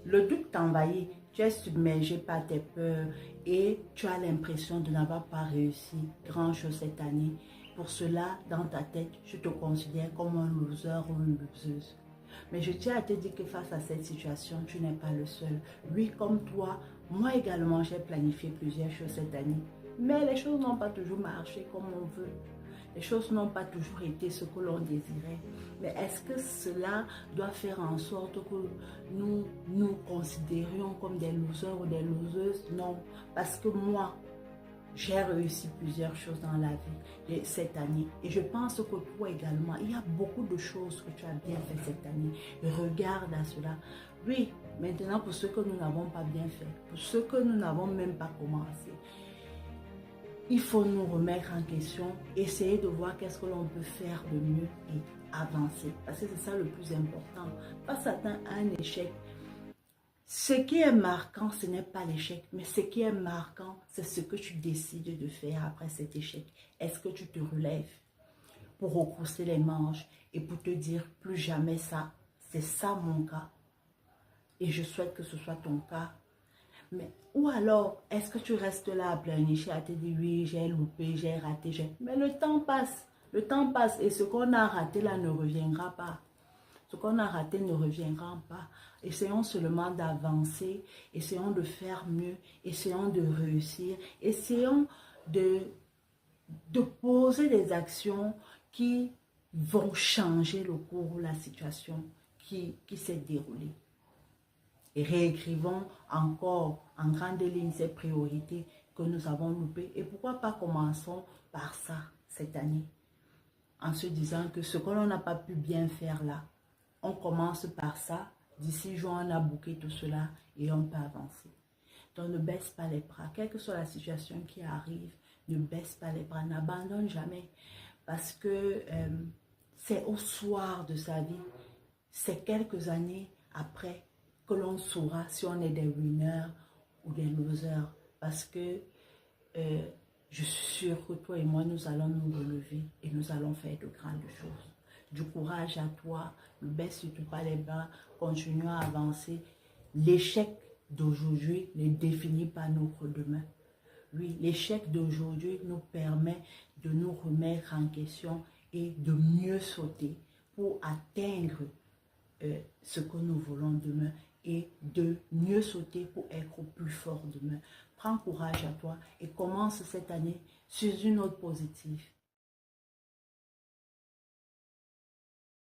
Le doute t'envahit, tu es submergé par tes peurs et tu as l'impression de n'avoir pas réussi grand-chose cette année. Pour cela, dans ta tête, je te considère comme un loser ou une loseuse. Mais je tiens à te dire que face à cette situation, tu n'es pas le seul. Oui, comme toi, moi également, j'ai planifié plusieurs choses cette année. Mais les choses n'ont pas toujours marché comme on veut. Les choses n'ont pas toujours été ce que l'on désirait. Mais est-ce que cela doit faire en sorte que nous nous considérions comme des losers ou des loseuses? Non, parce que moi, j'ai réussi plusieurs choses dans la vie cette année. Et je pense que toi également, il y a beaucoup de choses que tu as bien fait cette année. Regarde à cela. Oui, maintenant pour ce que nous n'avons pas bien fait, pour ce que nous n'avons même pas commencé, il faut nous remettre en question, essayer de voir qu'est-ce que l'on peut faire de mieux et avancer. Parce que c'est ça le plus important. Face à un échec, ce qui est marquant, ce n'est pas l'échec, mais ce qui est marquant, c'est ce que tu décides de faire après cet échec. Est-ce que tu te relèves pour retrousser les manches et pour te dire plus jamais ça? C'est ça mon cas. Et je souhaite que ce soit ton cas. Mais, ou alors, est-ce que tu restes là à pleurnicher, à te dire oui, j'ai loupé, j'ai raté, mais le temps passe. Le temps passe et ce qu'on a raté là ne reviendra pas. Ce qu'on a raté ne reviendra pas. Essayons seulement d'avancer, essayons de faire mieux, essayons de réussir, essayons de poser des actions qui vont changer le cours ou la situation qui s'est déroulée. Et réécrivons encore en grande ligne ces priorités que nous avons loupées. Et pourquoi pas commençons par ça cette année, en se disant que ce que l'on n'a pas pu bien faire là, on commence par ça. D'ici juin, on a bouclé tout cela et on peut avancer. Donc ne baisse pas les bras. Quelle que soit la situation qui arrive, ne baisse pas les bras, n'abandonne jamais. Parce que c'est au soir de sa vie, c'est quelques années après que l'on saura si on est des winners ou des losers. Parce que je suis sûre que toi et moi, nous allons nous relever et nous allons faire de grandes choses. Du courage à toi, ne baisse surtout pas les bras, continuons à avancer. L'échec d'aujourd'hui ne définit pas notre demain. Oui, l'échec d'aujourd'hui nous permet de nous remettre en question et de mieux sauter pour atteindre ce que nous voulons demain et de mieux sauter pour être plus fort demain. Prends courage à toi et commence cette année sur une note positive.